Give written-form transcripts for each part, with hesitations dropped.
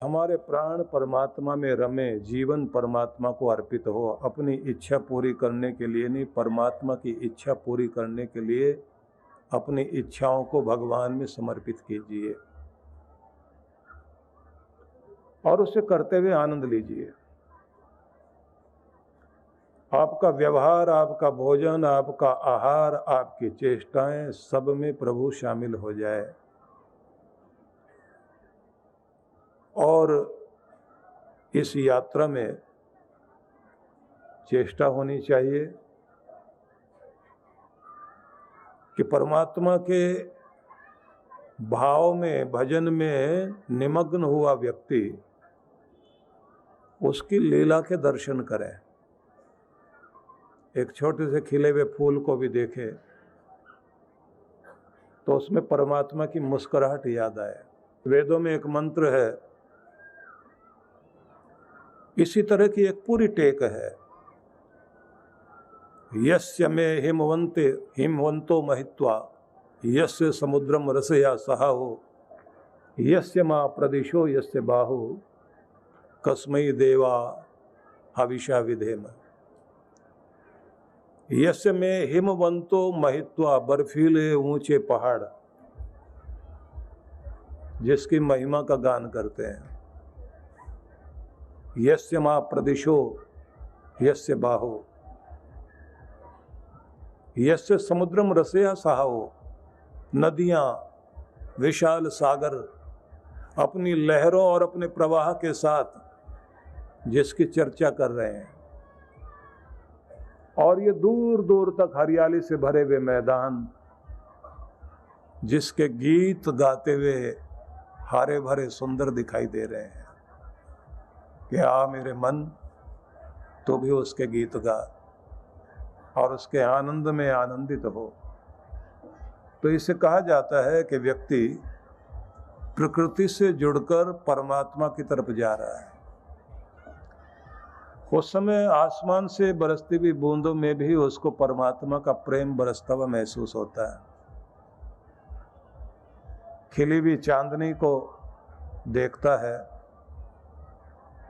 हमारे प्राण परमात्मा में रमे, जीवन परमात्मा को अर्पित हो। अपनी इच्छा पूरी करने के लिए नहीं, परमात्मा की इच्छा पूरी करने के लिए अपनी इच्छाओं को भगवान में समर्पित कीजिए और उसे करते हुए आनंद लीजिए। आपका व्यवहार, आपका भोजन, आपका आहार, आपकी चेष्टाएं, सब में प्रभु शामिल हो जाए। और इस यात्रा में चेष्टा होनी चाहिए कि परमात्मा के भाव में, भजन में निमग्न हुआ व्यक्ति उसकी लीला के दर्शन करे। एक छोटे से खिले हुए फूल को भी देखे तो उसमें परमात्मा की मुस्कुराहट याद आए। वेदों में एक मंत्र है, इसी तरह की एक पूरी टेक है। यस्य में हिमवंतो महित्वा, यस्य समुद्रम रसया सहाहो, यस्य मा प्रदिशो यस्य बाहु, कस्मै देवा हविषा विधेम। यस्य में हिमवंतो महित्वा, बर्फीले ऊंचे पहाड़ जिसकी महिमा का गान करते हैं। यस्य मा प्रदिशो यस्य बाहु, यस्य समुद्रम रसया सहाओ, नदियां, विशाल सागर अपनी लहरों और अपने प्रवाह के साथ जिसकी चर्चा कर रहे हैं, और ये दूर दूर तक हरियाली से भरे हुए मैदान जिसके गीत गाते हुए हरे भरे सुंदर दिखाई दे रहे हैं कि आ मेरे मन, तो भी उसके गीत गा और उसके आनंद में आनंदित हो। तो इसे कहा जाता है कि व्यक्ति प्रकृति से जुड़कर परमात्मा की तरफ जा रहा है। उस समय आसमान से बरसती हुई बूंदों में भी उसको परमात्मा का प्रेम बरसता हुआ महसूस होता है। खिली हुई चांदनी को देखता है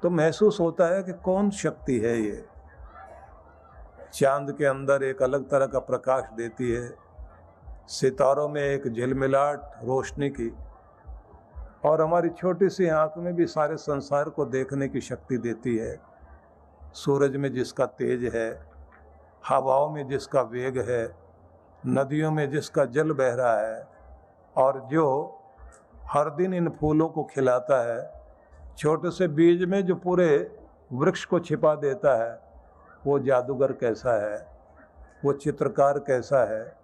तो महसूस होता है कि कौन शक्ति है ये। चांद के अंदर एक अलग तरह का प्रकाश देती है, सितारों में एक झिलमिलाहट रोशनी की, और हमारी छोटी सी आंख में भी सारे संसार को देखने की शक्ति देती है। सूरज में जिसका तेज है, हवाओं में जिसका वेग है, नदियों में जिसका जल बह रहा है, और जो हर दिन इन फूलों को खिलाता है, छोटे से बीज में जो पूरे वृक्ष को छिपा देता है, वो जादूगर कैसा है, वो चित्रकार कैसा है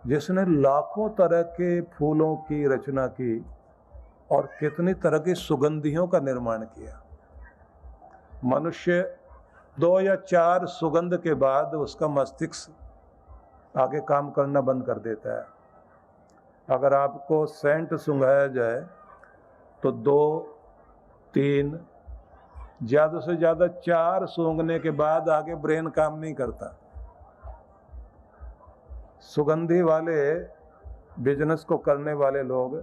जिसने लाखों तरह के फूलों की रचना की और कितनी तरह की सुगंधियों का निर्माण किया। मनुष्य 2 या 4 सुगंध के बाद उसका मस्तिष्क आगे काम करना बंद कर देता है। अगर आपको सेंट सूंघाया जाए तो 2, 3, ज़्यादा से ज़्यादा 4 सूंघने के बाद आगे ब्रेन काम नहीं करता। सुगंधी वाले बिजनेस को करने वाले लोग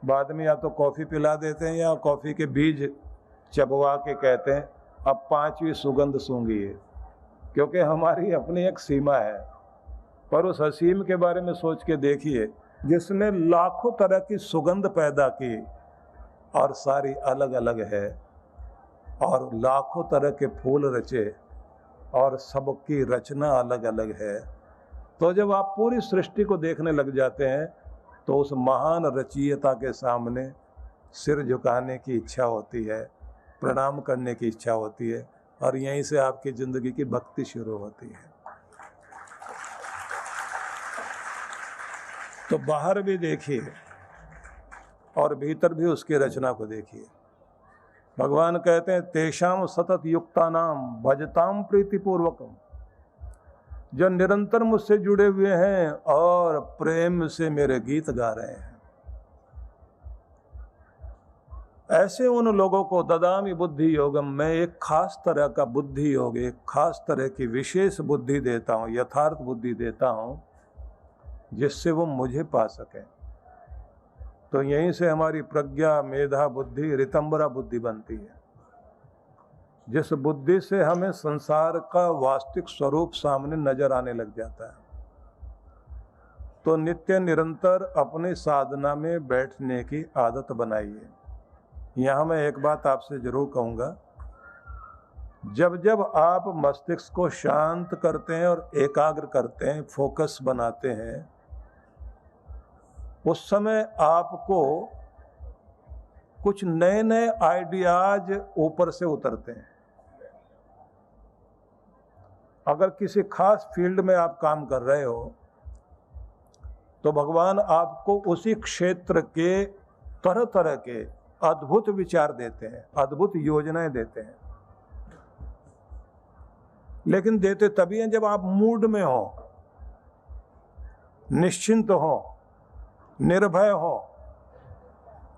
बाद में या तो कॉफ़ी पिला देते हैं या कॉफ़ी के बीज चबवा के कहते हैं अब 5वीं सुगंध सूंघिए, क्योंकि हमारी अपनी एक सीमा है। पर उस हसीम के बारे में सोच के देखिए जिसने लाखों तरह की सुगंध पैदा की और सारी अलग अलग है, और लाखों तरह के फूल रचे और सबकी रचना अलग अलग है। तो जब आप पूरी सृष्टि को देखने लग जाते हैं तो उस महान रचयिता के सामने सिर झुकाने की इच्छा होती है, प्रणाम करने की इच्छा होती है, और यहीं से आपकी ज़िंदगी की भक्ति शुरू होती है। तो बाहर भी देखिए और भीतर भी उसकी रचना को देखिए। भगवान कहते हैं तेषाम सतत युक्तानाम भजताम प्रीतिपूर्वकम, जो निरंतर मुझसे जुड़े हुए हैं और प्रेम से मेरे गीत गा रहे हैं, ऐसे उन लोगों को ददामि बुद्धि योगम, मैं एक खास तरह का बुद्धि योग, एक खास तरह की विशेष बुद्धि देता हूँ, यथार्थ बुद्धि देता हूँ, जिससे वो मुझे पा सकें। तो यहीं से हमारी प्रज्ञा, मेधा, बुद्धि, रितंबरा बुद्धि बनती है, जिस बुद्धि से हमें संसार का वास्तविक स्वरूप सामने नजर आने लग जाता है। तो नित्य निरंतर अपनी साधना में बैठने की आदत बनाइए। यहाँ मैं एक बात आपसे जरूर कहूँगा, जब जब आप मस्तिष्क को शांत करते हैं और एकाग्र करते हैं, फोकस बनाते हैं, उस समय आपको कुछ नए नए आइडियाज ऊपर से उतरते हैं। अगर किसी खास फील्ड में आप काम कर रहे हो तो भगवान आपको उसी क्षेत्र के तरह तरह के अद्भुत विचार देते हैं, अद्भुत योजनाएं देते हैं। लेकिन देते तभी हैं जब आप मूड में हो, निश्चिंत हो, निर्भय हो,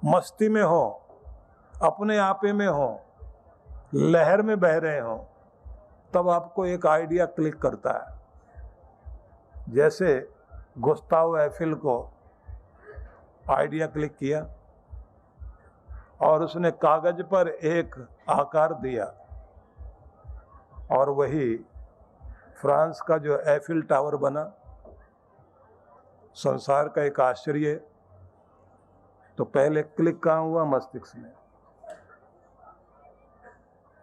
मस्ती में हो, अपने आपे में हो, लहर में बह रहे हो, तब आपको एक आइडिया क्लिक करता है। जैसे गुस्ताव एफिल को आइडिया क्लिक किया और उसने कागज पर एक आकार दिया और वही फ्रांस का जो एफिल टावर बना, संसार का एक आश्चर्य। तो पहले क्लिक कहाँ हुआ? मस्तिष्क में।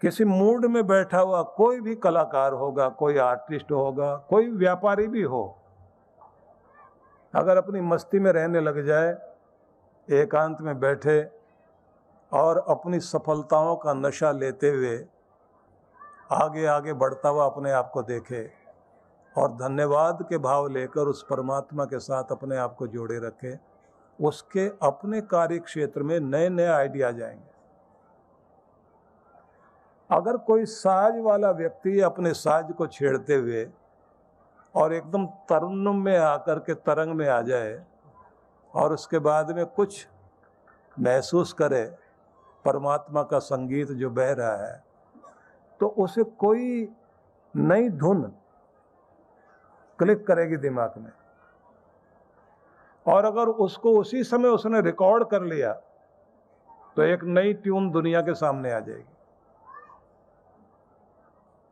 किसी मूड में बैठा हुआ कोई भी कलाकार होगा, कोई आर्टिस्ट होगा, कोई व्यापारी भी हो, अगर अपनी मस्ती में रहने लग जाए, एकांत में बैठे और अपनी सफलताओं का नशा लेते हुए आगे आगे बढ़ता हुआ अपने आप को देखे और धन्यवाद के भाव लेकर उस परमात्मा के साथ अपने आप को जोड़े रखे, उसके अपने कार्य क्षेत्र में नए नए आइडिया जाएंगे। अगर कोई साज वाला व्यक्ति अपने साज को छेड़ते हुए और एकदम तरन्नुम में आकर के तरंग में आ जाए और उसके बाद में कुछ महसूस करे परमात्मा का संगीत जो बह रहा है, तो उसे कोई नई धुन क्लिक करेगी दिमाग में। और अगर उसको उसी समय उसने रिकॉर्ड कर लिया तो एक नई ट्यून दुनिया के सामने आ जाएगी।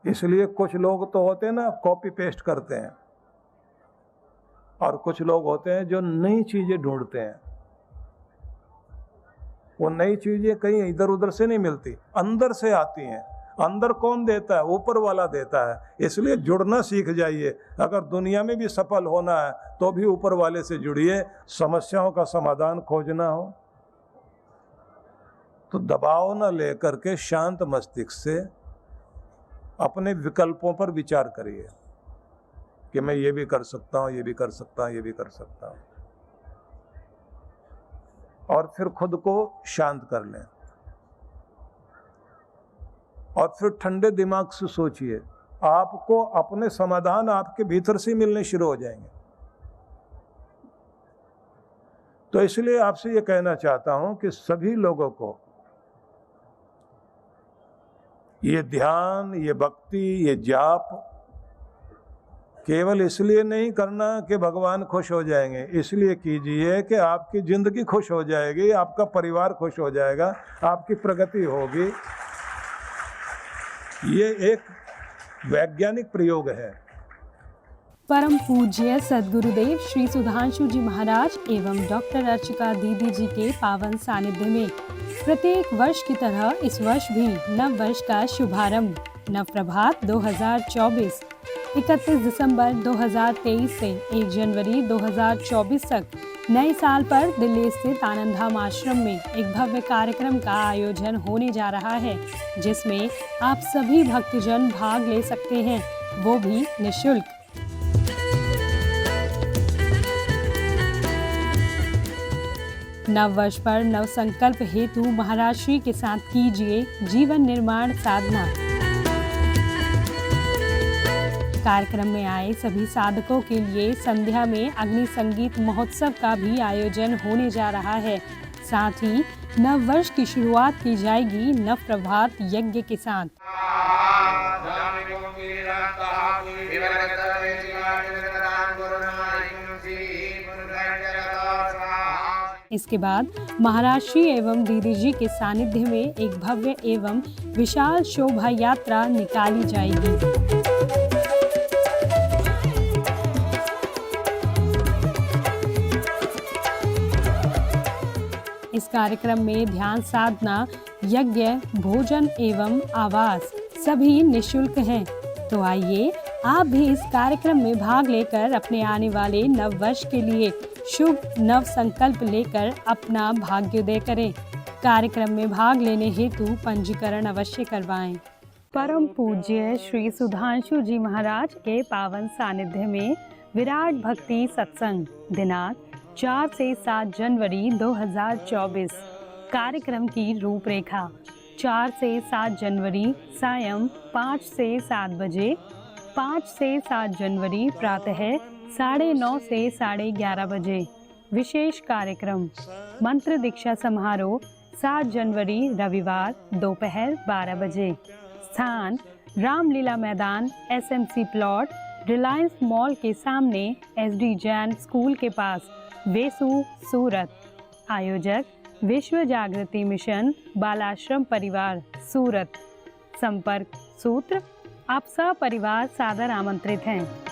इसलिए कुछ लोग तो होते हैं ना, कॉपी पेस्ट करते हैं, और कुछ लोग होते हैं जो नई चीजें ढूंढते हैं। वो नई चीजें कहीं इधर उधर से नहीं मिलती, अंदर से आती हैं। अंदर कौन देता है? ऊपर वाला देता है। इसलिए जुड़ना सीख जाइए। अगर दुनिया में भी सफल होना है तो भी ऊपर वाले से जुड़िए। समस्याओं का समाधान खोजना हो तो दबाव न लेकर के शांत मस्तिष्क से अपने विकल्पों पर विचार करिए कि मैं ये भी कर सकता हूँ, ये भी कर सकता हूँ, ये भी कर सकता हूँ, और फिर खुद को शांत कर लें। और फिर ठंडे दिमाग से सोचिए, आपको अपने समाधान आपके भीतर से मिलने शुरू हो जाएंगे। तो इसलिए आपसे ये कहना चाहता हूं कि सभी लोगों को ये ध्यान, ये भक्ति, ये जाप केवल इसलिए नहीं करना कि भगवान खुश हो जाएंगे। इसलिए कीजिए कि आपकी जिंदगी खुश हो जाएगी, आपका परिवार खुश हो जाएगा, आपकी प्रगति होगी। ये एक वैज्ञानिक प्रयोग है। परम पूज्य सद्गुरुदेव श्री सुधांशु जी महाराज एवं डॉक्टर अर्चिका दीदी जी के पावन सानिध्य में प्रत्येक वर्ष की तरह इस वर्ष भी नव वर्ष का शुभारंभ नव प्रभात 2024 31 दिसंबर 2023 से 1 जनवरी 2024 तक नए साल पर दिल्ली स्थित आनंद धाम आश्रम में एक भव्य कार्यक्रम का आयोजन होने जा रहा है, जिसमें आप सभी भक्तजन भाग ले सकते हैं, वो भी निःशुल्क। नव वर्ष पर नव संकल्प हेतु महाराज श्री के साथ कीजिए जीवन निर्माण साधना। कार्यक्रम में आए सभी साधकों के लिए संध्या में अग्नि संगीत महोत्सव का भी आयोजन होने जा रहा है। साथ ही नव वर्ष की शुरुआत की जाएगी नव प्रभात यज्ञ के साथ। इसके बाद महाराज श्री एवं दीदी जी के सानिध्य में एक भव्य एवं विशाल शोभा यात्रा निकाली जाएगी। इस कार्यक्रम में ध्यान साधना, यज्ञ, भोजन एवं आवास सभी निःशुल्क हैं। तो आइए आप भी इस कार्यक्रम में भाग लेकर अपने आने वाले नव वर्ष के लिए शुभ नव संकल्प लेकर अपना भाग्योदय करें। कार्यक्रम में भाग लेने हेतु पंजीकरण अवश्य करवाएं। परम पूज्य श्री सुधांशु जी महाराज के पावन सानिध्य में विराट भक्ति सत्संग दिनांक 4 से 7 जनवरी 2024। कार्यक्रम की रूपरेखा 4 से 7 जनवरी सायं 5 से 7 बजे, 5 से 7 जनवरी प्रातः 9:30 से 11:30 बजे। विशेष कार्यक्रम मंत्र दीक्षा समारोह 7 जनवरी रविवार दोपहर 12 बजे। स्थान रामलीला मैदान, SMC प्लॉट, रिलायंस मॉल के सामने, SD जैन स्कूल के पास, वेसू, सूरत। आयोजक विश्व जागृति मिशन, बालाश्रम परिवार, सूरत। संपर्क सूत्र आप सपरिवार सादर आमंत्रित हैं।